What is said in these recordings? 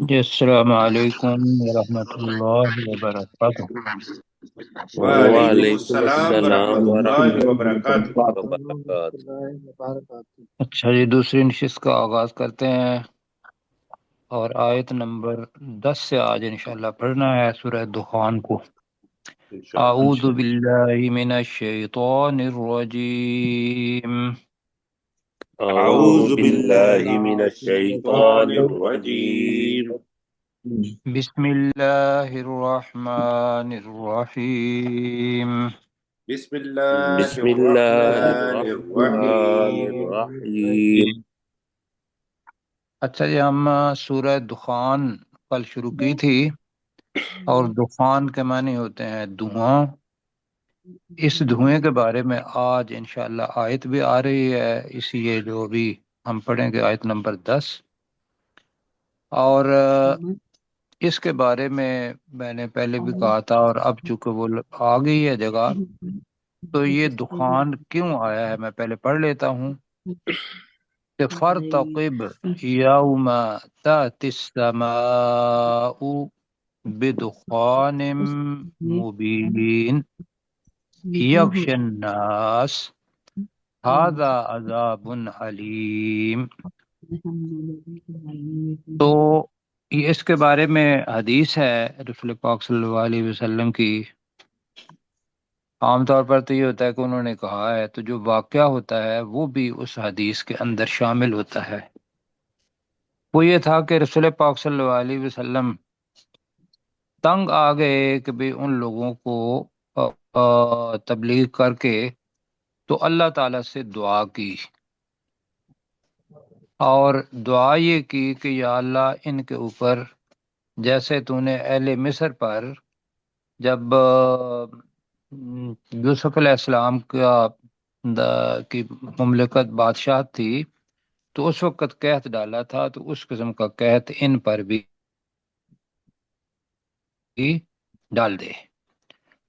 جی السلام علیکم ورحمۃ اللہ وبرکاتہ۔ وعلیکم وعلیکم السلام السلام ورحمۃ اللہ ورحمۃ وبرکاتہ۔ اللہ وبرکاتہ۔ اچھا جی، دوسری نشست کا آغاز کرتے ہیں اور آیت نمبر 10 سے آج انشاءاللہ پڑھنا ہے سورہ دخان کو۔ انشاءاللہ۔ اعوذ باللہ من الشیطان الرجیم۔ اعوذ اعوذ باللہ باللہ من من الشیطان الشیطان الرجیم۔ الرجیم۔ بسم اللہ الرحمن الرحیم۔ بسم اللہ بسم اللہ الرحمن الرحمن الرحیم۔ الرحیم۔ اچھا جی، ہم سورہ دخان کل شروع کی تھی، اور دخان کے معنی ہوتے ہیں دھواں۔ اس دھوئیں کے بارے میں آج انشاءاللہ آیت بھی آ رہی ہے، اسی یہ جو بھی ہم پڑھیں گے آیت نمبر 10۔ اور اس کے بارے میں نے پہلے بھی کہا تھا، اور اب چونکہ وہ آ گئی ہے جگہ، تو یہ دخان کیوں آیا ہے میں پہلے پڑھ لیتا ہوں کہ فَارْتَقِبْ يَوْمَ تَأْتِي السَّمَاءُ بِدُخَانٍ مُبِينٍ يَغْشَى النَّاسَ هَذَا عَذَابٌ عَلِيمٌ۔ تو یہ اس کے بارے میں حدیث ہے رسول پاک صلی اللہ علیہ وسلم کی۔ عام طور پر تو یہ ہوتا ہے کہ انہوں نے کہا ہے، تو جو واقعہ ہوتا ہے وہ بھی اس حدیث کے اندر شامل ہوتا ہے۔ وہ یہ تھا کہ رسول پاک صلی اللہ علیہ وسلم تنگ آ گئے کہ بھی ان لوگوں کو تبلیغ کر کے، تو اللہ تعالیٰ سے دعا کی، اور دعا یہ کی کہ یا اللہ ان کے اوپر جیسے تو نے اہل مصر پر جب یوسف علیہ السلام کی مملکت بادشاہ تھی، تو اس وقت قحط ڈالا تھا، تو اس قسم کا قحط ان پر بھی ڈال دے۔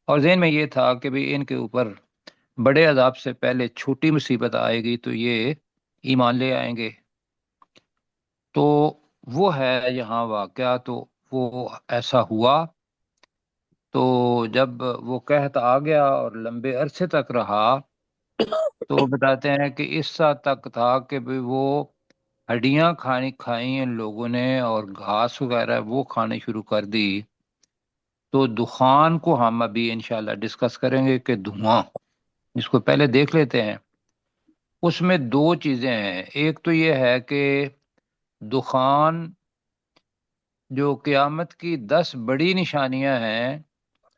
اور ذہن میں یہ تھا کہ بھی ان کے اوپر بڑے عذاب سے پہلے چھوٹی مصیبت آئے گی تو یہ ایمان لے آئیں گے۔ تو وہ ہے یہاں واقعہ، تو وہ ایسا ہوا۔ تو جب وہ قحط آ گیا اور لمبے عرصے تک رہا، تو وہ بتاتے ہیں کہ اس سال تک تھا کہ بھی وہ ہڈیاں کھائیں ان لوگوں نے، اور گھاس وغیرہ وہ کھانے شروع کر دی۔ تو دخان کو ہم ابھی انشاءاللہ ڈسکس کریں گے کہ دھواں، جس کو پہلے دیکھ لیتے ہیں۔ اس میں دو چیزیں ہیں، ایک تو یہ ہے کہ دخان جو قیامت کی 10 بڑی نشانیاں ہیں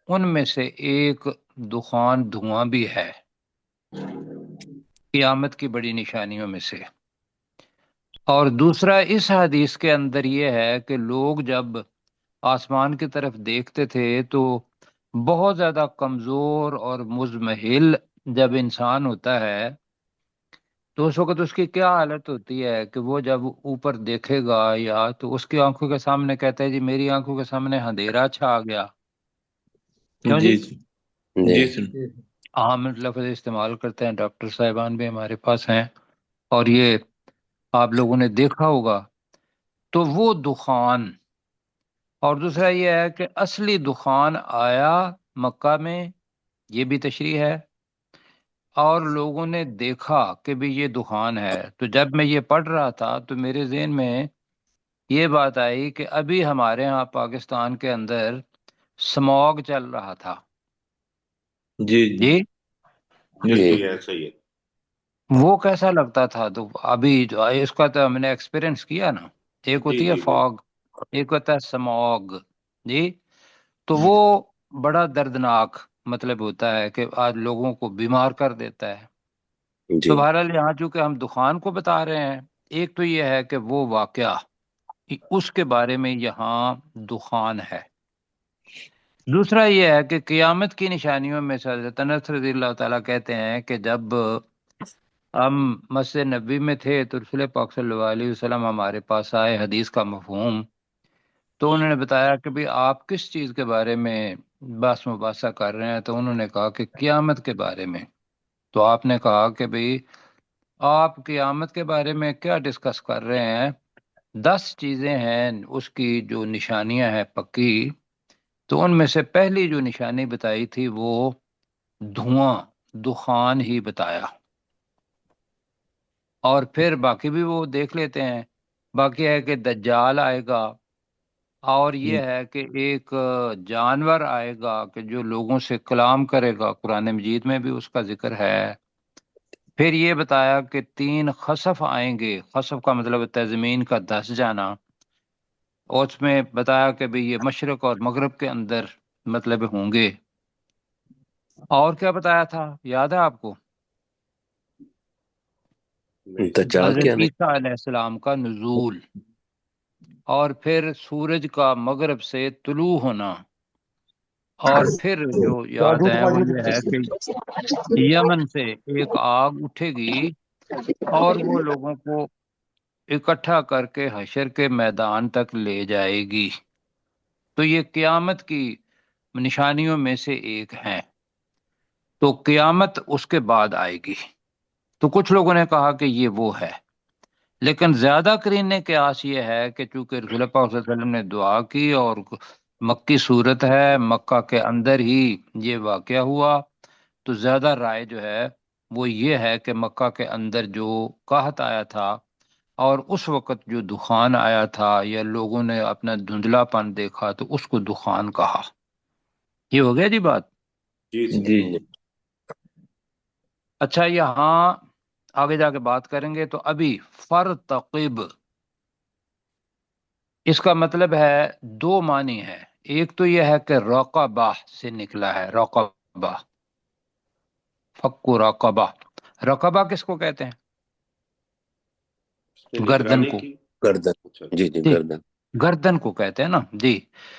ان میں سے ایک دخان دھواں بھی ہے، قیامت کی بڑی نشانیوں میں سے۔ اور دوسرا اس حدیث کے اندر یہ ہے کہ لوگ جب آسمان کی طرف دیکھتے تھے تو بہت زیادہ کمزور اور مزمحل جب انسان ہوتا ہے، تو اس وقت اس کی کیا حالت ہوتی ہے کہ وہ جب اوپر دیکھے گا یا تو اس کی آنکھوں کے سامنے کہتا ہے جی میری آنکھوں کے سامنے اندھیرا چھا گیا، کیوں جی؟ جی جی جی جی سر عام لفظ استعمال کرتے ہیں، ڈاکٹر صاحبان بھی ہمارے پاس ہیں، اور یہ آپ لوگوں نے دیکھا ہوگا۔ تو وہ دخان، اور دوسرا یہ ہے کہ اصلی دخان آیا مکہ میں، یہ بھی تشریح ہے، اور لوگوں نے دیکھا کہ بھی یہ دخان ہے۔ تو جب میں یہ پڑھ رہا تھا تو میرے ذہن میں یہ بات آئی کہ ابھی ہمارے ہاں پاکستان کے اندر سموگ چل رہا تھا جی جی جی، یس جی جی سر ایسا ہی ہے۔ وہ کیسا لگتا تھا؟ تو ابھی جو اس کا تو ہم نے ایکسپیرئنس کیا نا، ایک جی ہوتی ہے جی فاگ، ایک ہوتا ہے سموگ جی۔ تو وہ بڑا دردناک مطلب ہوتا ہے کہ آج لوگوں کو بیمار کر دیتا ہے۔ تو جی بہرحال یہاں چونکہ ہم دخان کو بتا رہے ہیں، ایک تو یہ ہے کہ وہ واقعہ اس کے بارے میں یہاں دخان ہے، دوسرا یہ ہے کہ قیامت کی نشانیوں میں سے حضرت انس رضی اللہ تعالیٰ کہتے ہیں کہ جب ہم مسجد نبی میں تھے تو رسول پاک صلی اللہ علیہ وسلم ہمارے پاس آئے، حدیث کا مفہوم، تو انہوں نے بتایا کہ بھی آپ کس چیز کے بارے میں بحث مباحثہ کر رہے ہیں؟ تو انہوں نے کہا کہ قیامت کے بارے میں۔ تو آپ نے کہا کہ بھی آپ قیامت کے بارے میں کیا ڈسکس کر رہے ہیں؟ 10 چیزیں ہیں اس کی جو نشانیاں ہیں پکی، تو ان میں سے پہلی جو نشانی بتائی تھی وہ دھواں، دخان ہی بتایا، اور پھر باقی بھی وہ دیکھ لیتے ہیں۔ باقی ہے کہ دجال آئے گا، اور یہ ہے کہ ایک جانور آئے گا کہ جو لوگوں سے کلام کرے گا، قرآن مجید میں بھی اس کا ذکر ہے۔ پھر یہ بتایا کہ 3 خسف آئیں گے، خسف کا مطلب ہوتا ہے زمین کا دھس جانا، اور اس میں بتایا کہ بھی یہ مشرق اور مغرب کے اندر مطلب ہوں گے۔ اور کیا بتایا تھا، یاد ہے آپ کو؟ دجال کیا حضرت نہیں؟ عیسیٰ علیہ السلام کا نزول، اور پھر سورج کا مغرب سے طلوع ہونا، اور پھر جو یاد ہے وہ یہ ہے کہ یمن سے ایک آگ اٹھے گی اور وہ لوگوں کو اکٹھا کر کے حشر کے میدان تک لے جائے گی۔ تو یہ قیامت کی نشانیوں میں سے ایک ہے۔ تو قیامت اس کے بعد آئے گی۔ تو کچھ لوگوں نے کہا کہ یہ وہ ہے، لیکن زیادہ قرین قیاس یہ ہے کہ چونکہ رسول پاک صلی اللہ علیہ وسلم نے دعا کی اور مکی صورت ہے، مکہ کے اندر ہی یہ واقعہ ہوا، تو زیادہ رائے جو ہے وہ یہ ہے کہ مکہ کے اندر جو قحط آیا تھا اور اس وقت جو دخان آیا تھا یا لوگوں نے اپنا دھندلا پن دیکھا تو اس کو دخان کہا۔ یہ ہو گیا جی بات۔ جی جی جی جی اچھا، یہاں آگے جا کے بات کریں گے، تو ابھی فرتقب، اس کا مطلب ہے 2 معنی ہے۔ ایک تو یہ ہے کہ رقبہ سے نکلا ہے، رقبہ، فک رقبہ۔ رقبہ کس کو کہتے ہیں؟ اس نے گردن نگرانی کو، کی۔ گردن، اچھا جی جی جی، گردن، گردن کو کہتے ہیں نا جی۔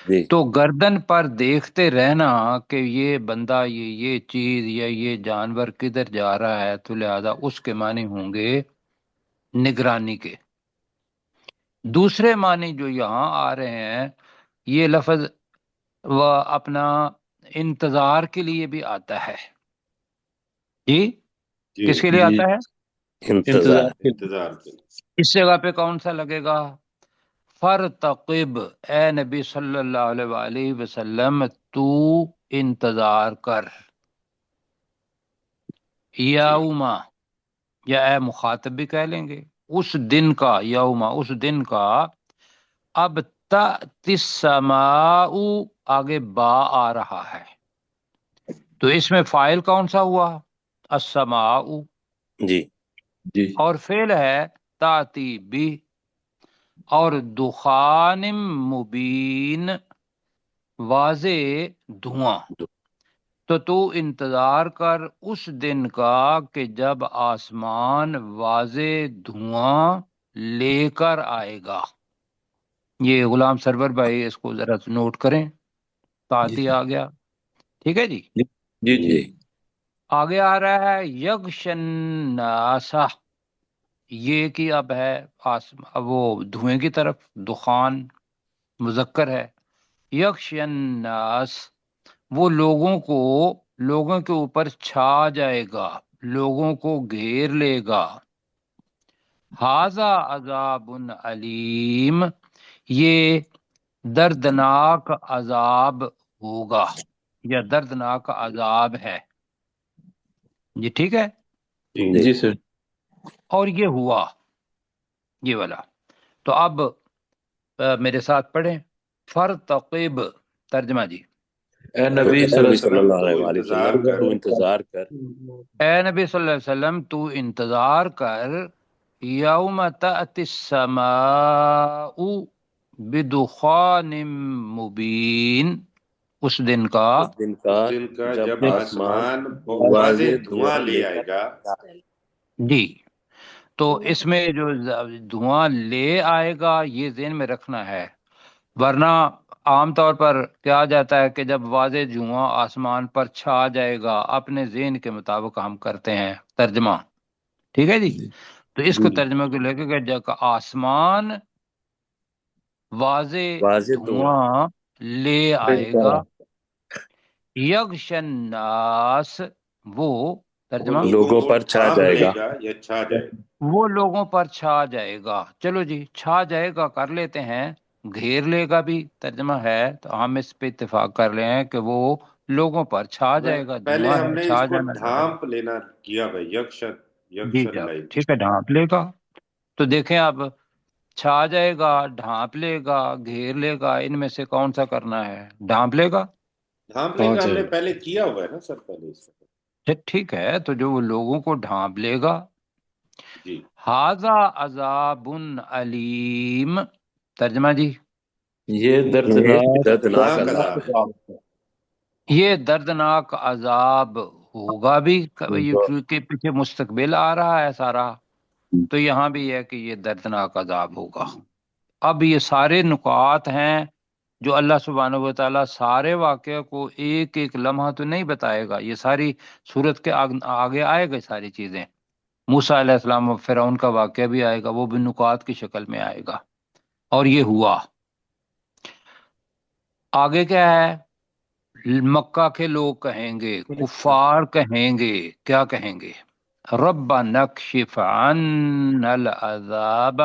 جی تو گردن پر دیکھتے رہنا کہ یہ بندہ یہ چیز یا یہ جانور کدھر جا رہا ہے، تو لہذا اس کے معنی ہوں گے نگرانی کے۔ دوسرے معنی جو یہاں آ رہے ہیں، یہ لفظ وہ اپنا انتظار کے لیے بھی آتا ہے۔ جی، جی کس کے لیے جی آتا ہے؟ انتظار، انتظار کے انتظار کے۔ اس جگہ پہ کون سا لگے گا؟ فرتقب، اے نبی صلی اللہ علیہ وآلہ وسلم تو انتظار کر، جی یوما، یا اے مخاطب بھی کہہ لیں گے، اس دن کا، یوما اس دن کا، اب تأتی السماء، آگے با آ رہا ہے، تو اس میں فاعل کون سا ہوا؟ السماء، جی جی اور فعل ہے تاتی بھی، اور دخان مبین، واضح دھواں، تو انتظار کر اس دن کا کہ جب آسمان واضح دھواں لے کر آئے گا۔ یہ غلام سرور بھائی اس کو ذرا نوٹ کریں، تاتی آ گیا، ٹھیک ہے جی۔ جی جی جی آگے آ رہا ہے یغشن ناسا، یہ کی اب ہے وہ دھوئیں کی طرف، دخان مذکر ہے، یغشن ناس، وہ لوگوں کے اوپر چھا جائے گا، لوگوں کو گھیر لے گا۔ ھذا عذاب علیم، یہ دردناک عذاب ہوگا یا دردناک عذاب ہے۔ یہ ٹھیک ہے، جی جی جی سر۔ اور یہ ہوا یہ والا۔ تو اب میرے ساتھ پڑھیں، فرتقب، ترجمہ جی۔ اے نبی نبی اے صلی اللہ صلی نبی علیہ صلی وسلم اللہ تو علیہ وآلہ انتظار وسلم کر، تو انتظار کر، اے نبی صلی اللہ علیہ وسلم تو انتظار کر، یوم تأتی السماء بدخان مبین، اس دن کا، اس دن کا اس دن کا جب جب آسمان آسمان واضح واضح دھواں دھواں لے لے آئے کر گا۔ جی۔ تو اس میں جو دھواں لے آئے گا یہ ذہن میں رکھنا ہے، ورنہ عام طور پر کیا جاتا ہے کہ جب واضح دھواں آسمان پر چھا جائے گا، اپنے ذہن کے مطابق ہم کرتے ہیں ترجمہ، ٹھیک ہے جی۔ تو اس کو جی ترجمے کو لے کے کہ جب آسمان واضح واضح دھواں دھواں لے آئے گا، بالکل۔ یغش الناس، وہ ترجمہ لوگوں پر چھا ڈھانپ جائے لے گا گا یا چھا جائے گا؟ وہ لوگوں پر چھا جائے گا، چلو جی چھا جائے گا کر لیتے ہیں، گھیر لے گا بھی ترجمہ ہے، تو ہم اس پہ اتفاق کر رہے ہیں کہ وہ لوگوں پر چھا جائے گا، پہلے دھواں ہم ہے نے اس چھا کو جانا چاہے گا۔ ڈھانپ لینا کیا بھائی، جی یکشن جناب لائن۔ ٹھیک ہے، ڈھانپ لے گا، تو دیکھیں اب چھا جائے گا، ڈھانپ لے گا، گھیر لے گا، ان میں سے کون سا کرنا ہے؟ ڈھانپ لے گا؟ ڈھانپ لے گا ہم نے پہلے کیا ہوا ہے نا سر، پہلے اس سے۔ ٹھیک ہے، تو جو وہ لوگوں کو ڈھانپ لے گا، جی ہاذا عذاب علیم، ترجمہ جی یہ یہ دردناک دردناک دردناک عذاب عذاب ہے۔ ہے۔ یہ دردناک عذاب ہوگا بھی، ہوگا۔ کے پیچھے مستقبل آ رہا ہے سارا، تو یہاں بھی ہے کہ یہ دردناک عذاب ہوگا۔ اب یہ سارے نکات ہیں جو اللہ سبحانہ و تعالیٰ سارے واقعہ کو ایک ایک لمحہ تو نہیں بتائے گا، یہ ساری صورت کے آگے آئے گا ساری چیزیں، موسیٰ علیہ السلام و فرعون کا واقعہ بھی آئے گا، وہ بھی نکات کی شکل میں آئے گا، اور یہ ہوا۔ آگے کیا ہے؟ مکہ کے لوگ کہیں گے، کفار کہیں گے، کیا کہیں گے؟ ربنا اکشف عنا العذاب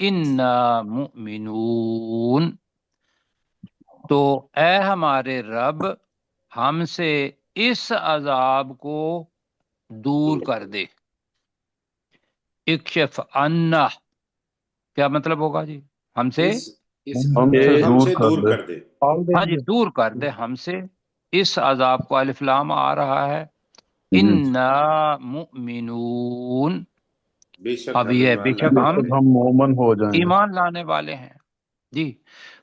انا مؤمنون، تو اے ہمارے رب ہم سے اس عذاب کو دور کر دے۔ اکشف عنا کیا مطلب ہوگا جی؟ ہم سے، اس ہم ہم سے سے دور کر دے۔ ہاں جی دور کر دے ہم سے اس عذاب کو، الف لام آ رہا ہے، انا مؤمنون، بے شک اب ہم یہ بے ایمان شک لانے ہم والے ہیں۔ ہم مومن ہو جائیں۔ ایمان لانے والے ہیں، جی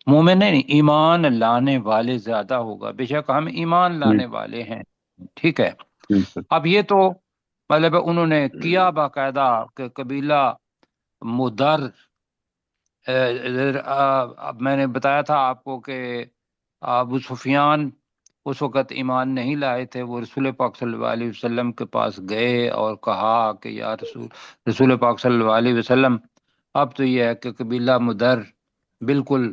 مومن نہیں، ایمان لانے والے زیادہ ہوگا، بے شک ہم ایمان لانے والے ہیں، ٹھیک ہے۔ ٹھیک ہے۔ اب یہ تو مطلب انہوں نے کیا باقاعدہ کہ قبیلہ مدر، اب میں نے بتایا تھا آپ کو کہ ابو سفیان اس وقت ایمان نہیں لائے تھے، وہ رسول پاک صلی اللہ علیہ وسلم کے پاس گئے اور کہا کہ یا رسول پاک صلی اللہ علیہ وسلم، اب تو یہ ہے کہ قبیلہ مدر بالکل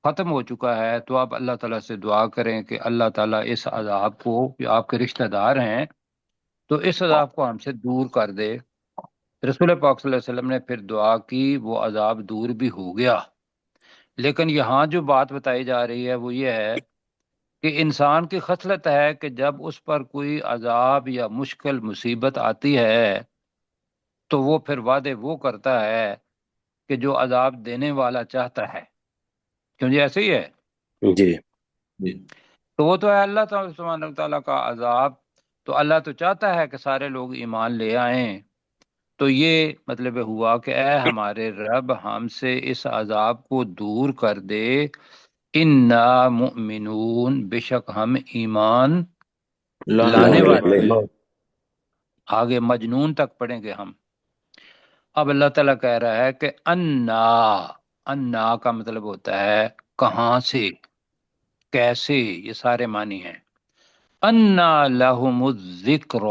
ختم ہو چکا ہے، تو آپ اللہ تعالیٰ سے دعا کریں کہ اللہ تعالیٰ اس عذاب کو، جو آپ کے رشتہ دار ہیں، تو اس عذاب کو ہم سے دور کر دے۔ رسول پاک صلی اللہ علیہ وسلم نے پھر دعا کی، وہ عذاب دور بھی ہو گیا۔ لیکن یہاں جو بات بتائی جا رہی ہے وہ یہ ہے کہ انسان کی خصلت ہے کہ جب اس پر کوئی عذاب یا مشکل مصیبت آتی ہے تو وہ پھر وعدے وہ کرتا ہے کہ جو عذاب دینے والا چاہتا ہے، کیوں جی ایسے ہی ہے، جی تو وہ تو ہے اللہ تعالیٰ سبحانہ و تعالیٰ کا عذاب، تو اللہ تو چاہتا ہے کہ سارے لوگ ایمان لے آئیں، تو یہ مطلب ہوا کہ اے ہمارے رب ہم سے اس عذاب کو دور کر دے، انا مؤمنون، بے شک ہم ایمان لانے والے ہیں۔ آگے مجنون تک پڑھیں گے ہم۔ اب اللہ تعالیٰ کہہ رہا ہے کہ انا کا مطلب ہوتا ہے کہاں سے، کیسے، یہ سارے معنی ہیں۔ انا لہم الذکر،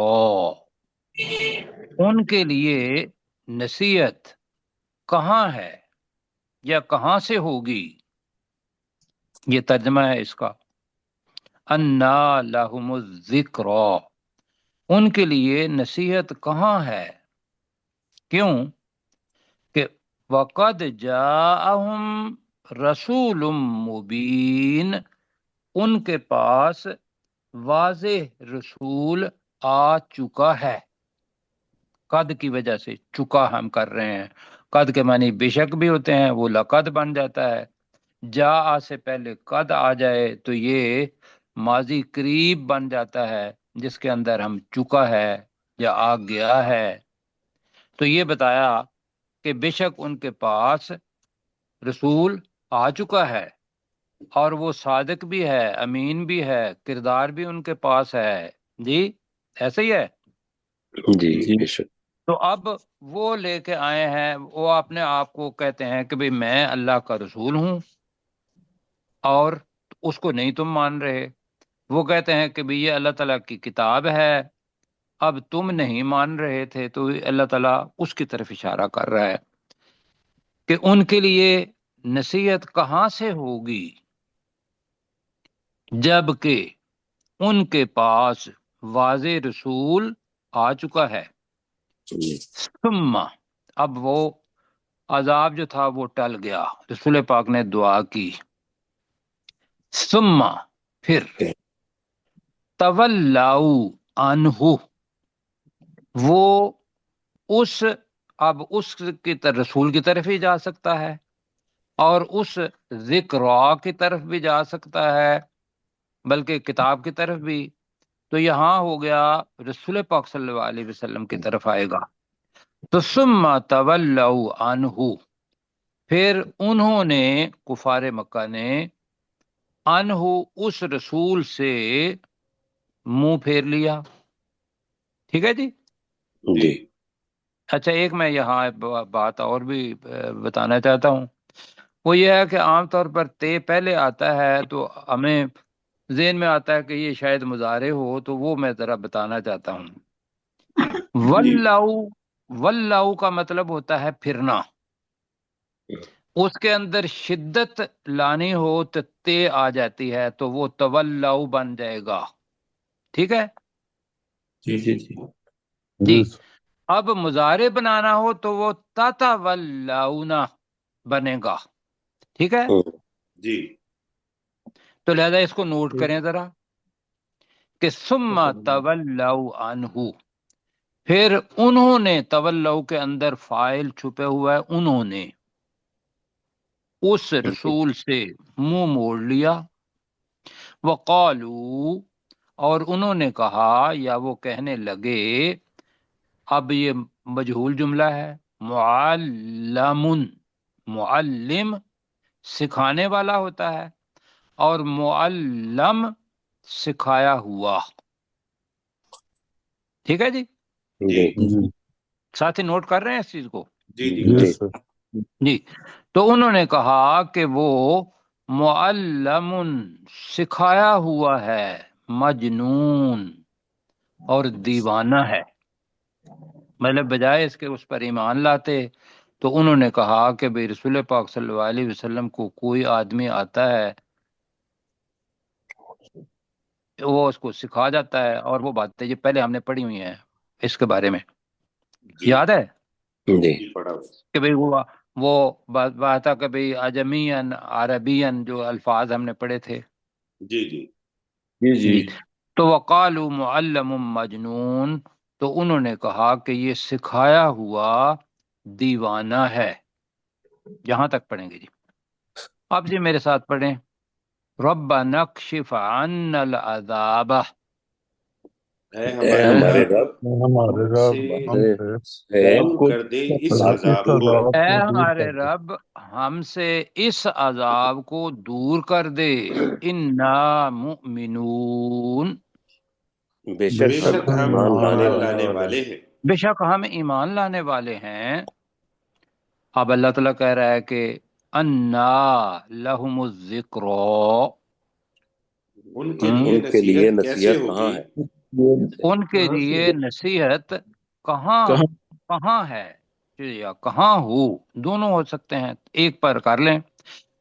ان کے لیے نصیحت کہاں ہے یا کہاں سے ہوگی، یہ ترجمہ ہے اس کا، انا لہم الذکر، ان کے لیے نصیحت کہاں ہے، کیوں کہ وقد جاءہم رسول مبین، ان کے پاس واضح رسول آ چکا ہے، قد کی وجہ سے چکا ہم کر رہے ہیں، قد کے معنی بے شک بھی ہوتے ہیں، وہ لقد بن جاتا ہے، جا سے پہلے قد آ جائے تو یہ ماضی قریب بن جاتا ہے جس کے اندر ہم چکا ہے یا آ گیا ہے، تو یہ بتایا کہ بے شک ان کے پاس رسول آ چکا ہے، اور وہ صادق بھی ہے، امین بھی ہے، کردار بھی ان کے پاس ہے، جی ایسے ہی ہے۔ جی جی بے شک۔ تو اب وہ لے کے آئے ہیں، وہ اپنے آپ کو کہتے ہیں کہ بھئی میں اللہ کا رسول ہوں، اور اس کو نہیں تم مان رہے، وہ کہتے ہیں کہ بھئی یہ اللہ تعالیٰ کی کتاب ہے، اب تم نہیں مان رہے تھے، تو اللہ تعالیٰ اس کی طرف اشارہ کر رہا ہے کہ ان کے لیے نصیحت کہاں سے ہوگی جب کہ ان کے پاس واضح رسول آ چکا ہے، جی ثم اب وہ عذاب جو تھا وہ ٹل گیا، رسول پاک نے دعا کی، ثم پھر تولاؤ عنہ وہ اس اب اس کی رسول کی طرف ہی جا سکتا ہے اور اس ذکر کی طرف بھی جا سکتا ہے، بلکہ کتاب کی طرف بھی، تو یہاں ہو گیا رسول پاک صلی اللہ علیہ وسلم کی طرف آئے گا۔ تو ثم تولوا عنہ پھر انہوں نے کفار مکہ نے عنہ اس رسول سے منہ پھیر لیا، ٹھیک ہے جی۔ جی اچھا ایک میں یہاں بات اور بھی بتانا چاہتا ہوں، وہ یہ ہے کہ عام طور پر تے پہلے آتا ہے تو ہمیں ذہن میں آتا ہے کہ یہ شاید مضارع ہو، تو وہ میں ذرا بتانا چاہتا ہوں۔ جی واللو کا مطلب ہوتا ہے پھرنا، اس کے اندر شدت لانی ہو تو تے آ جاتی ہے تو وہ تولو بن جائے گا، ٹھیک ہے جی جی جی جی۔ اب مضارع بنانا ہو تو وہ تتولون بنے گا، ٹھیک ہے، جی تو لہذا اس کو نوٹ کریں ذرا کہ ثم تولوا عنہ پھر انہوں نے، تولو کے اندر فاعل چھپے ہوا ہے، انہوں نے اس رسول سے منہ موڑ لیا، وقالو اور انہوں نے کہا یا وہ کہنے لگے، اب یہ مجہول جملہ ہے، معلم، معلم سکھانے والا ہوتا ہے اور معلم سکھایا ہوا، ٹھیک ہے جی، جی ساتھی نوٹ کر رہے ہیں اس چیز کو جی جی جی جی۔ تو انہوں نے کہا کہ وہ معلم سکھایا ہوا ہے، مجنون اور دیوانہ ہے، مطلب بجائے اس کے اس پر ایمان لاتے تو انہوں نے کہا کہ بھئی رسول پاک صلی اللہ علیہ وسلم کو کوئی آدمی آتا ہے وہ اس کو سکھا جاتا ہے، اور وہ باتیں یہ پہلے ہم نے پڑھی ہوئی ہیں اس کے بارے میں، جی یاد ہے جی جی پڑھا ہوا ہے۔ کہ بھئی وہ بات تھا کہ بھئی عجمین عربین جو الفاظ ہم نے پڑھے تھے جی جی جی جی جی۔ تو وقالوا معلم مجنون، تو انہوں نے کہا کہ یہ سکھایا ہوا دیوانہ ہے، یہاں تک پڑھیں گے جی۔ اب جی میرے ساتھ پڑھیں، ربنا اکشف عنا العذاب، اے اے ہمارے ہمارے رب رب ہمارے ہم رب سے ہم سے سے دور کو کر دے اس اس عذاب کو، عذاب اے کو دور ہمارے کر دے۔ رب ہم سے اس عذاب کو دور کر دے، انا مؤمنون بے بے شک بے ہم شک شک ہم ہم ایمان لانے ایمان ایمان والے لانے ہیں۔ والے والے ہیں۔ بے شک ہم ایمان لانے والے ہیں۔ اب اللہ تعالیٰ کہہ رہا ہے کہ انا لہم الذکر، ان کے لیے ان کے لیے نصیحت کیسے نصیحت کہاں ہوگی؟ ہے؟ ان کے کہاں سے لیے نصیحت کہاں کہاں کہاں ہے یا کہاں ہو، دونوں ہو سکتے ہیں، ایک پر کر لیں،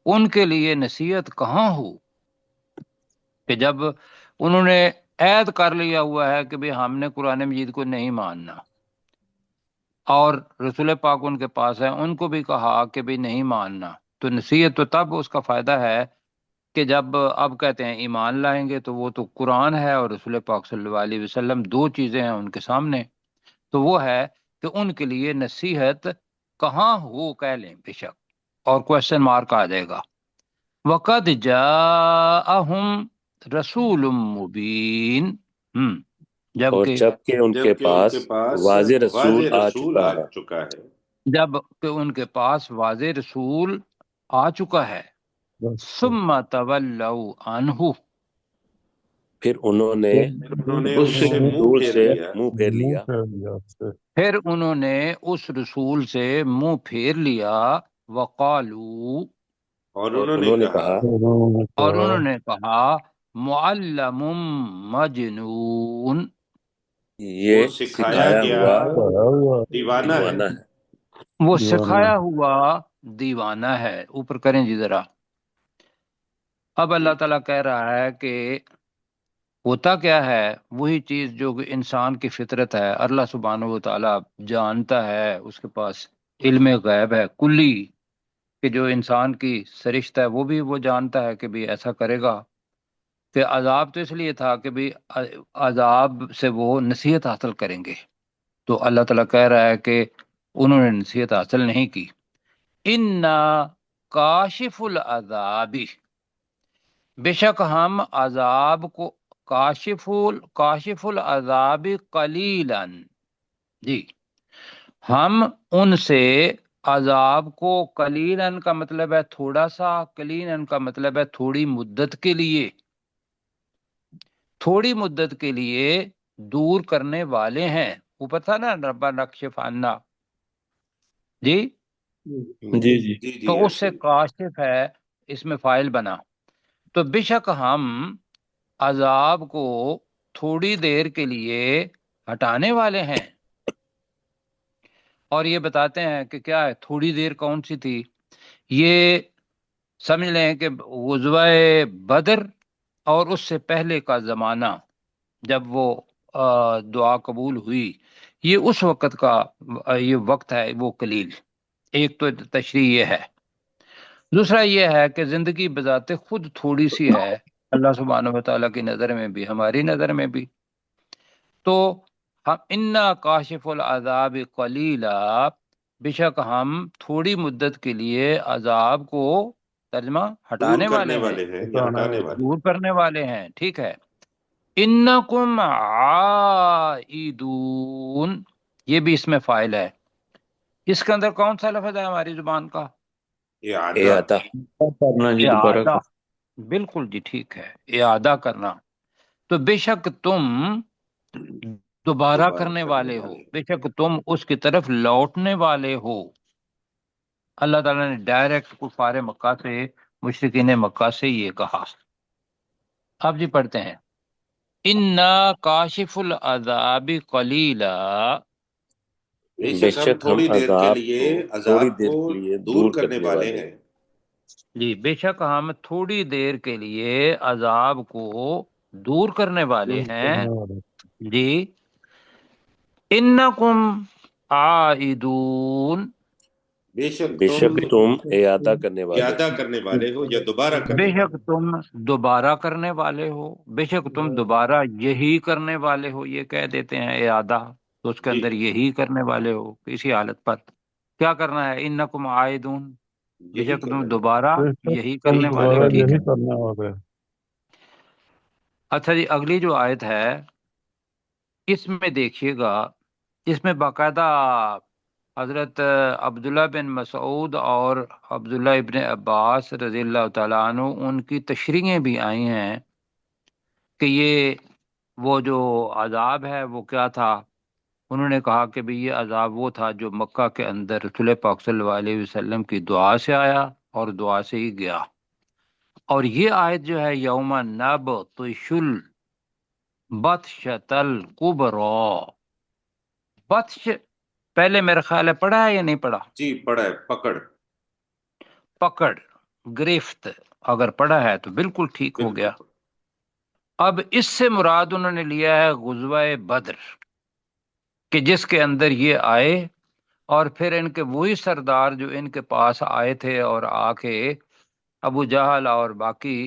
ان کے لیے نصیحت کہاں ہو کہ جب انہوں نے عہد کر لیا ہوا ہے کہ بھی ہم نے قرآن مجید کو نہیں ماننا، اور رسول پاک ان کے پاس ہے، ان کو بھی کہا کہ بھی نہیں ماننا، تو نصیحت تو تب اس کا فائدہ ہے کہ جب اب کہتے ہیں ایمان لائیں گے، تو وہ تو قرآن ہے اور رسول پاک صلی اللہ علیہ وسلم، دو چیزیں ہیں ان کے سامنے، تو وہ ہے کہ ان کے لیے نصیحت کہاں ہو، کہہ لیں بے شک، اور کوشچن مارک آ جائے گا۔ وَقَدْ جَاءَهُمْ رَسُولٌ مُبِينٌ، اور جبکہ جبکہ ان کے جبکہ ان پاس کے پاس واضح رسول واضح آ رسول چکا آ ہے۔ چکا ہے، جب کہ ان کے پاس واضح رسول آ چکا ہے، ثم تولوا عنہ پھر انہوں نے انہوں نے اس اس سے سے انہوں منہ رسول پھیر سے لیا۔ منہ پھیر نے منہ لیا۔ پھیر لیا اس سے۔ پھر انہوں نے اس رسول سے منہ پھیر لیا، وقالو اور اور انہوں نے انہوں نے کہا کہا انہوں نے اور کہا انہوں نے کہا معلم مجنون، وہ یہ سکھایا سکھایا گیا ہوا کہا ہوا دیوانہ ہے۔ دیوانہ ہے۔ وہ دیوانہ سکھایا ہوا دیوانہ ہے، اوپر کریں جی ذرا۔ اب اللہ تعالیٰ کہہ رہا ہے کہ ہوتا کیا ہے؟ وہی چیز جو کہ انسان کی فطرت ہے، اللہ سبحانہ و تعالیٰ جانتا ہے، اس کے پاس علم غیب ہے کلی، کہ جو انسان کی سرشت ہے وہ بھی وہ جانتا ہے کہ بھی ایسا کرے گا۔ کہ عذاب تو اس لیے تھا کہ بھی عذاب سے وہ نصیحت حاصل کریں گے، تو اللہ تعالیٰ کہہ رہا ہے کہ انہوں نے نصیحت حاصل نہیں کی۔ انا کاشف العذاب، بے شک ہم عذاب کو، کاشف العذاب قلیلا، جی ہم ان سے عذاب کو، قلیلاً کا مطلب ہے تھوڑا سا، قلیلاً کا مطلب ہے تھوڑی مدت کے لیے، تھوڑی مدت کے لیے دور کرنے والے ہیں۔ اوپر تھا نا ربا نکشف عنا، جی جی جی جی جی تو اس ایسے سے ہی۔ کاشف ہے، اس میں فائل بنا، تو بے شک ہم عذاب کو تھوڑی دیر کے لیے ہٹانے والے ہیں۔ اور یہ بتاتے ہیں کہ کیا ہے تھوڑی دیر کون سی تھی، یہ سمجھ لیں کہ غزوہ بدر اور اس سے پہلے کا زمانہ، جب وہ دعا قبول ہوئی، یہ اس وقت کا یہ وقت ہے وہ قلیل۔ ایک تو تشریح یہ ہے، دوسرا یہ ہے کہ زندگی بذات خود تھوڑی سی ہے، اللہ سبحانہ و تعالیٰ کی نظر میں بھی، ہماری نظر میں بھی۔ تو ہم انا کاشف العذاب قلیلا، بے شک ہم تھوڑی مدت کے لیے عذاب کو، ترجمہ دور ہٹانے کرنے والے ہیں، والے ہیں یا بتانا ہٹانے ہے۔ والے ہیں۔ دور کرنے والے ہیں، ٹھیک ہے۔ انکم عائدون، یہ بھی اس میں فائل ہے۔ اس کے اندر کون سا لفظ ہے ہماری زبان کا؟ یہ اے آدھا آتا کرنا جی دوبارہ اعادہ، کر بالکل جی ٹھیک ہے، اعادہ کرنا۔ تو بے شک تم دوبارہ دوبارہ کرنے کرنے والے ہو، والے ہیں۔ بے شک تم اس کی طرف لوٹنے والے ہو۔ اللہ تعالیٰ نے ڈائریکٹ کفار مکہ سے، مشرکین مکہ سے یہ کہا۔ اب جی پڑھتے ہیں، انا کاشف العذاب قلیلا، بے بے شک ہم شک ہم تھوڑی دیر کے عذاب لیے کو تھوڑی عذاب دیر کو کے لیے دور دور کرنے کرنے والے والے ہیں۔ جی بے شک ہم تھوڑی دیر کے لیے عذاب کو دور کرنے والے ہیں، کرنے والے۔ جی انکم عائدون، بے شک بے تم شک تم اعادہ کرنے والے اعادہ کرنے والے ہو یا دوبارہ بے کرنے شک والے تم دوبارہ کرنے والے ہو، بے شک تم دوبارہ یہی کرنے والے ہو، یہ کہہ دیتے ہیں اعادہ، تو اس کے ہو۔ جی اندر یہی کرنے والے ہو کسی حالت پر۔ کیا کرنا ہے؟ انکم عائدون، بے یہی شک تم کرنے والے۔ دوبارہ بے شک یہی تم کرنے والے ہو، دوبارہ ٹھیک ہے۔ یہی کرنے والے۔ اچھا جی، اگلی جو آیت ہے اس میں دیکھیے گا، اس میں باقاعدہ حضرت عبداللہ بن مسعود اور عبداللہ ابن عباس رضی اللہ تعالیٰ عنہ ان کی تشریحیں بھی آئی ہیں کہ یہ وہ جو عذاب ہے وہ کیا تھا۔ انہوں نے کہا کہ بھی یہ عذاب وہ تھا جو مکہ کے اندر رسول پاک صلی اللہ علیہ وسلم کی دعا سے آیا اور دعا سے ہی گیا۔ اور یہ آیت جو ہے یوم نبطش البطشۃ الکبریٰ، بطش پہلے میرا خیال ہے پڑھا ہے یا نہیں پڑھا؟ جی پڑا ہے، پکڑ، پکڑ، گرفت، اگر پڑھا ہے تو بالکل ٹھیک ہو بالکل گیا۔ اب اس سے مراد انہوں نے لیا ہے غزوہ بدر، کہ جس کے اندر یہ آئے، اور پھر ان کے وہی سردار جو ان کے پاس آئے تھے اور آ کے ابو جہل اور باقی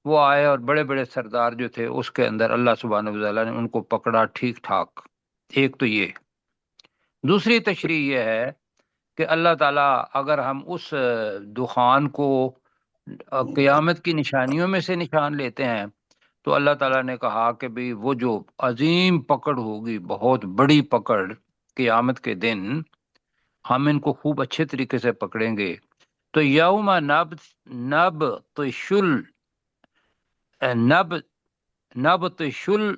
وہ آئے، اور بڑے بڑے سردار جو تھے اس کے اندر اللہ سبحانہ و تعالیٰ نے ان کو پکڑا ٹھیک ٹھاک۔ ایک تو یہ، دوسری تشریح یہ ہے کہ اللہ تعالیٰ اگر ہم اس دخان کو قیامت کی نشانیوں میں سے نشان لیتے ہیں، تو اللہ تعالیٰ نے کہا کہ بھی وہ جو عظیم پکڑ ہوگی، بہت بڑی پکڑ قیامت کے دن، ہم ان کو خوب اچھے طریقے سے پکڑیں گے۔ تو یوم نب تشل نب نب تشل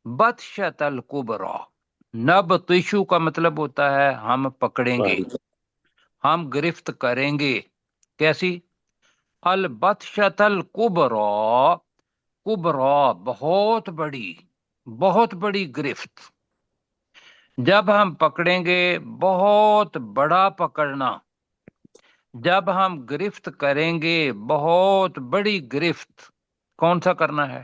بطشۃ الکبریٰ، نب تشو کا مطلب ہوتا ہے ہم پکڑیں گے، ہم گرفت کریں گے۔ کیسی؟ البطشۃ الکبریٰ، کبریٰ بہت بڑی، بہت بڑی گرفت، جب ہم پکڑیں گے بہت بڑا پکڑنا، جب ہم گرفت کریں گے بہت بڑی گرفت۔ کون سا کرنا ہے؟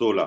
16।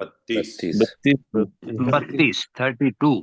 32। 32 32, 32।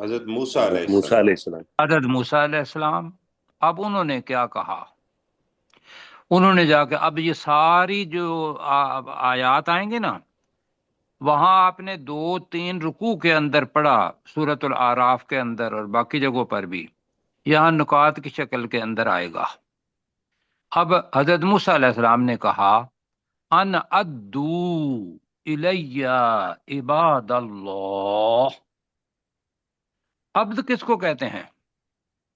حضرت موسیٰ علیہ موسیٰ السلام علیہ السلام حضرت موسیٰ علیہ السلام. اب انہوں نے کیا کہا؟ انہوں نے جا کے اب یہ ساری جو آیات آئیں گے نا، وہاں آپ نے 2-3 رکوع کے اندر پڑھا، سورۃ الاعراف کے اندر اور باقی جگہوں پر بھی، یہاں نکات کی شکل کے اندر آئے گا. اب حضرت موسیٰ علیہ السلام نے کہا ان ادو الی عباد اللہ. عبد کس کو کہتے ہیں؟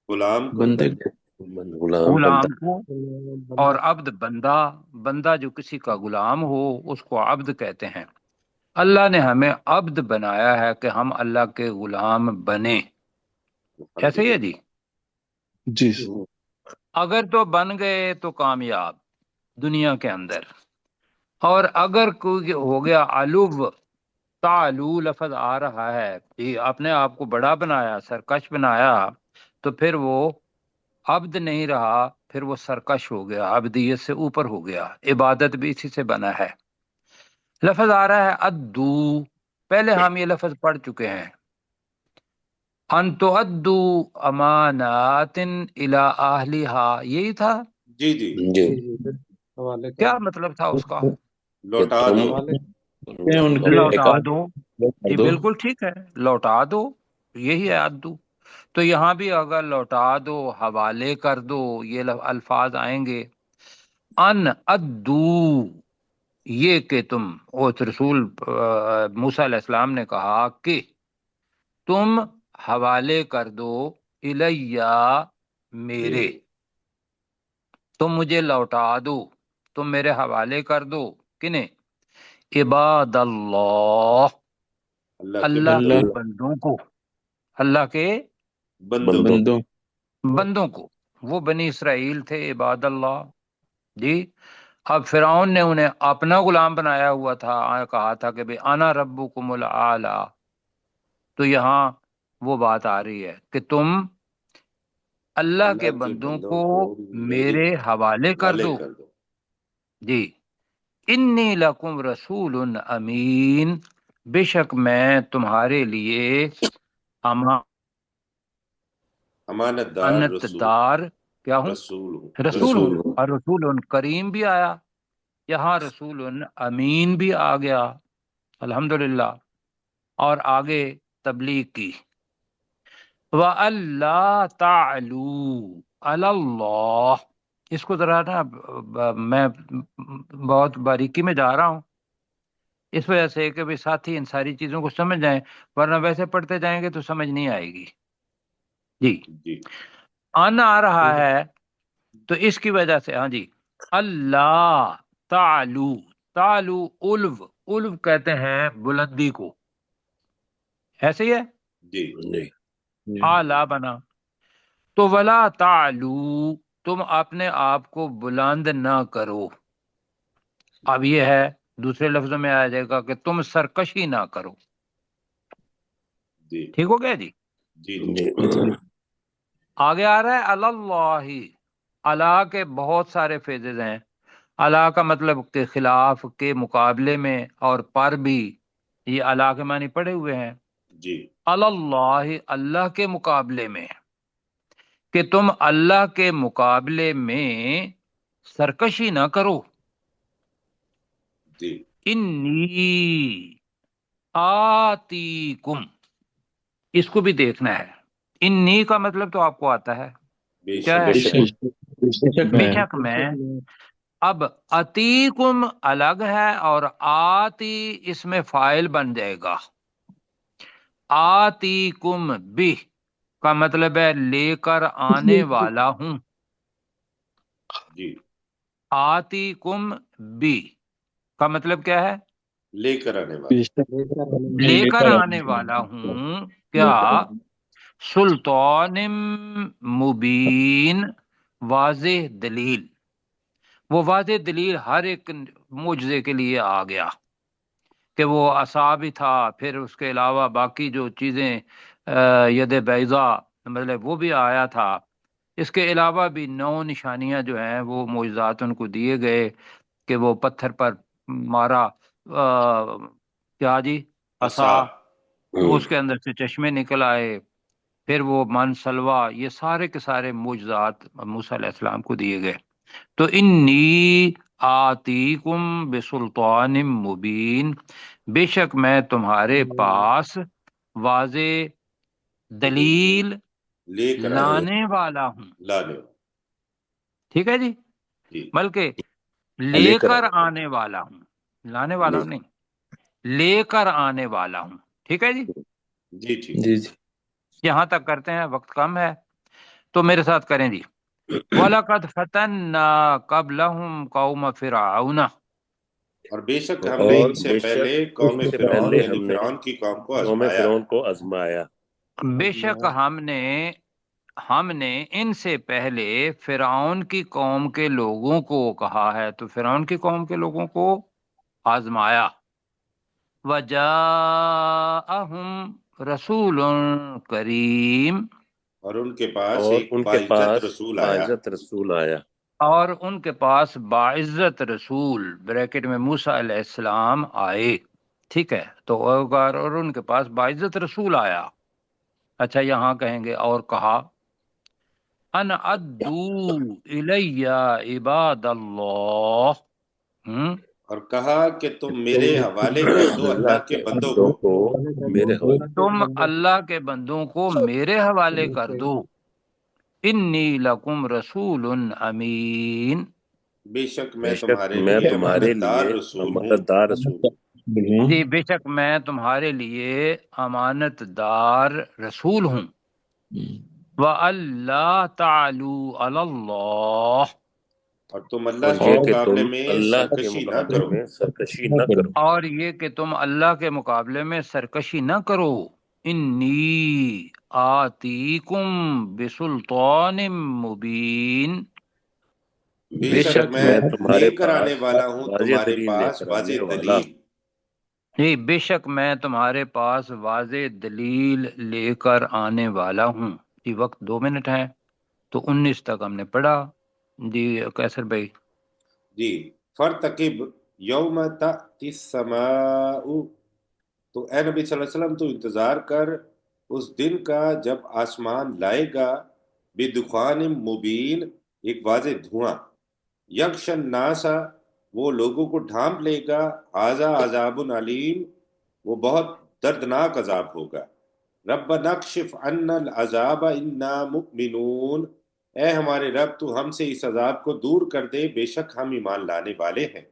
غلام کو بندے غلام بندہ. غلام کو. اور عبد بندہ، بندہ جو کسی کا غلام ہو اس کو عبد کہتے ہیں. اللہ نے ہمیں عبد بنایا ہے کہ ہم اللہ کے غلام بنیں. ایسے ہی ہے جی. جی اگر تو بن گئے تو کامیاب دنیا کے اندر، اور اگر کوئی ہو گیا علو، تعلو لفظ آ رہا ہے کہ اپنے آپ کو بڑا بنایا، سرکش بنایا، تو پھر وہ عبد نہیں رہا، پھر وہ سرکش ہو گیا، عبدیت سے اوپر ہو گیا. عبادت بھی اسی سے بنا ہے. لفظ آ رہا ہے ادو، پہلے ہم یہ لفظ پڑھ چکے ہیں، ان تؤدو امانات الی اہلھا، یہی تھا. جی جی جی کیا مطلب تھا اس کا؟ لوٹا تم دو. ان کے لوٹا دو. کر جی دو. بالکل ٹھیک ہے، لوٹا دو، یہی ہے ادو. تو یہاں بھی اگر لوٹا دو، حوالے کر دو، یہ الفاظ آئیں گے. ان ادو، یہ کہ تم، اس رسول موسیٰ علیہ السلام نے کہا کہ تم حوالے کر دو الیہ، میرے، تم مجھے لوٹا دو، تم میرے حوالے کر دو. کنے؟ عباد اللہ، اللہ کے اللہ کے بندوں بندوں کو، اللہ کے بندوں بندوں. بندوں کو. وہ بنی اسرائیل تھے عباد اللہ. جی. اب فرعون نے انہیں اپنا غلام بنایا ہوا تھا، کہا تھا کہ بھئی انا ربکم الاعلی. تو یہاں وہ بات آ رہی ہے کہ تم اللہ کے بندوں کو میرے حوالے کر دو. جی. انی لکم رسول امین، بے شک میں تمہارے لیے امانت دار امانت رسول دار کیا ہوں؟ رسول ہوں. رسول ہوں. اور رسول کریم بھی آیا، یہاں رسول امین بھی آ گیا، الحمدللہ. اور آگے تبلیغ کی. وَأَلَّا تَعْلُوا عَلَى اللَّهِ، اس کو ذرا نا میں بہت باریکی میں جا رہا ہوں، اس وجہ سے کہ بھی ساتھی ان ساری چیزوں کو سمجھ جائیں، ورنہ ویسے پڑھتے جائیں گے تو سمجھ نہیں آئے گی. جی. جی ان آ رہا ہے تو اس کی وجہ سے، ہاں جی. اللہ تعلو، تعلو علو، علو کہتے ہیں بلندی کو، ایسے ہی ہے، جی جی اعلیٰ بنا. تو ولا تعلو، تم اپنے آپ کو بلند نہ کرو. اب یہ ہے دوسرے لفظوں میں آ جائے گا کہ تم سرکشی نہ کرو. جی ٹھیک ہو گیا جی. جی جی. آگے آ رہا ہے اللہ، اللہ کے بہت سارے فیزز ہیں. اللہ کا مطلب کے خلاف، کے مقابلے میں، اور پر بھی، یہ اللہ کے معنی پڑے ہوئے ہیں. جی اللہ، اللہ کے مقابلے میں، کہ تم اللہ کے مقابلے میں سرکشی نہ کرو. جی انی آتیکم، اس کو بھی دیکھنا ہے. انی کا مطلب تو آپ کو آتا ہے، بے کیا شک ہے؟ بے شک بے شک میں. اب اتیکم الگ ہے، اور آتی اس میں فائل بن جائے گا. آتیکم بھی کا مطلب ہے لے کر آنے والا ہوں. جی آتیکم بھی کا مطلب کیا ہے؟ لے کر آنے والا. لے کر آنے والا ہوں. کیا؟ سلطان مبین، واضح دلیل. وہ واضح دلیل ہر ایک معجزے کے لیے آ گیا، کہ وہ عصا بھی تھا، پھر اس کے علاوہ باقی جو چیزیں ید بیضا مطلب وہ بھی آیا تھا. اس کے علاوہ بھی 9 نشانیاں جو ہیں وہ معجزات ان کو دیے گئے، کہ وہ پتھر پر مارا، کیا جی، عصا، عصا. تو اس کے اندر سے چشمے نکل آئے، پھر وہ من سلوا، یہ سارے کے سارے معجزات موسیٰ علیہ السلام کو دیے گئے. تو انی آتیکم بسلطان مبین، بے شک میں تمہارے پاس واضح دلیل لے کر آنے لانے والا ہوں. لانے والا. ٹھیک ہے جی، جی بلکہ لے لے کر کر آنے والا ہوں، لانے والا ہوں نہیں، لے کر آنے والا ہوں. ٹھیک ہے جی، جی ٹھیک. جی جی یہاں تک کرتے ہیں، وقت کم ہے تو میرے ساتھ کریں جی. وَلَقَدْ فَتَنَّا قَبْلَهُمْ قَوْمَ فِرْعَوْنَ، اور بے شک ہم نے اور ان سے بے پہلے شک قوم اس سے فرعون پہلے یعنی ہم نے فرعون کی قوم کو قوم آزمایا. فرعون کو آزمایا. بے شک ہم نے ان سے پہلے فرعون کی قوم کے لوگوں کو کہا ہے، تو فرعون کی قوم کے لوگوں کو آزمایا. وَجَاءَهُمْ رَسُولٌ کریم، اور ان کے پاس اور ایک ان کے باعزت پاس رسول آیا. باعزت رسول آیا. اور ان کے پاس باعزت رسول بریکٹ میں موسیٰ علیہ السلام آئے. ٹھیک ہے، تو اور ان کے پاس باعزت رسول آیا. اچھا یہاں کہیں گے اور کہا ان ادو الی عباد اللہ. اور کہا کہ تم میرے حوالے کر دو اللہ کے بندوں بندوں کو. کو میرے حوالے. تم اللہ کے بندوں کو میرے حوالے کر دو. انی لکم رسول امین، بے شک بے میں شک تمہارے میں لیے تمہارے امانت دار لیے رسول ہوں. امانت دار رسول ہوں. جی بے شک میں تمہارے لیے امانت دار رسول ہوں. وَأَلَّا تَعْلُوا عَلَى اللَّهِ، اور تم اور اللہ کے یہ کہ مقابلے تم میں اللہ کے سرکشی نہ مقابلے کرو. میں سرکشی نہ کرو. اور یہ کہ تم اللہ کے مقابلے میں سرکشی نہ کرو. انی آتیکم بسلطان مبین، بے شک میں لے تمہارے کر آنے پاس والا ہوں واضح تمہارے دلیل لے پاس کر آنے واضح والا. دلیل. جی بے شک میں تمہارے پاس واضح دلیل لے کر آنے والا ہوں. جی وقت 2 منٹ ہے تو 19 تک ہم نے پڑھا. جی کیسر بھائی. جی فرتقب یوم تأتی السماء، تو اے نبی صلی اللہ علیہ وسلم تو انتظار کر اس دن کا جب آسمان لائے گا بدخان مبین، ایک واضح دھواں. یکشن ناسا، وہ لوگوں کو ڈھانپ لے گا. ھذا عذاب علیم، وہ بہت دردناک عذاب ہوگا. ربنا اکشف عنا العذاب انا مؤمنون، اے ہمارے رب تو ہم سے اس عذاب کو دور کر دے، بے شک ہم ایمان لانے والے ہیں.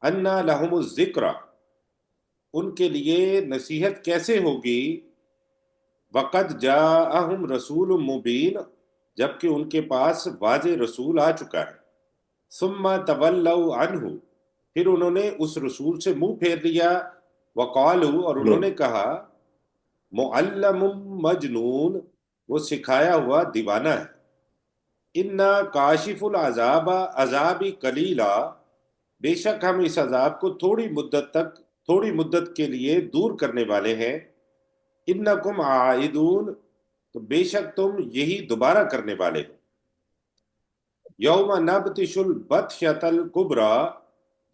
انا لہم الذکر، ان کے لیے نصیحت کیسے ہوگی. وقد جاءہم رسول مبین، جبکہ ان کے پاس واضح رسول آ چکا ہے. ثم تولوا عنہ، پھر انہوں نے اس رسول سے منہ پھیر لیا. وقالوا، اور انہوں نے کہا معلم مجنون، وہ سکھایا ہوا دیوانہ ہے. انا کاشف العذاب عذابی قلیلا، بے شک ہم اس عذاب کو تھوڑی مدت کے لیے دور کرنے والے ہیں. انکم عائدون، تو بے شک تم یہی دوبارہ کرنے والے ہو. یوم نبطش البطشۃ الکبریٰ،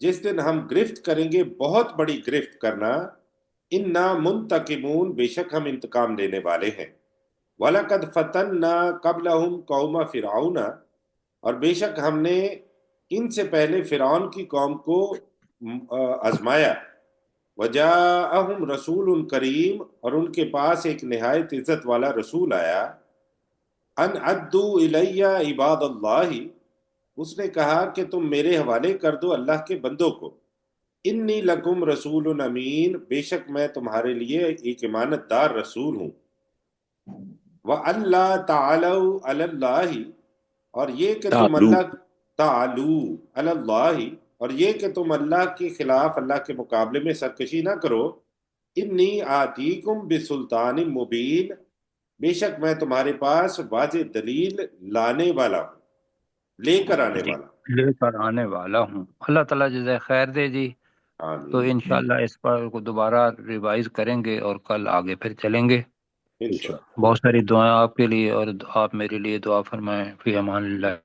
جس دن ہم گرفت کریں گے بہت بڑی گرفت کرنا. انا منتقمون، بے شک ہم انتقام لینے والے ہیں. وَلَقَدْ فَتَنَّا قَبْلَهُمْ قَوْمَ فِرْعَوْنَ، اور بے شک ہم نے ان سے پہلے فرعون کی قوم کو آزمایا. وَجَاءَهُمْ رَسُولٌ کریم، اور ان کے پاس ایک نہایت عزت والا رسول آیا. ان عدوا الی عباد اللہ، اس نے کہا کہ تم میرے حوالے کر دو اللہ کے بندوں کو. انی لکم رسول امین، بے شک میں تمہارے لیے ایک امانت دار رسول ہوں. وَأَلَّا تَعْلَوْا عَلَى اللَّهِ، اور یہ کہ تم تعلو اللہ تعلو علی اللہ، اور یہ کہ تم اللہ کے خلاف اللہ کے مقابلے میں سرکشی نہ کرو. انی آتیکم بسلطان مبین، بے شک میں تمہارے پاس واضح دلیل لانے والا ہوں، لے کر آنے جی والا ہوں. لے کر آنے والا ہوں. اللہ تعالیٰ جزائے خیر دے جی. تو آمین انشاءاللہ اس پر کو دوبارہ ریوائز کریں گے اور کل آگے پھر چلیں گے. انشاءاللہ. بہت ساری دعائیں آپ کے لیے، اور آپ میرے لیے دعا فرمائیں. فی امان اللہ.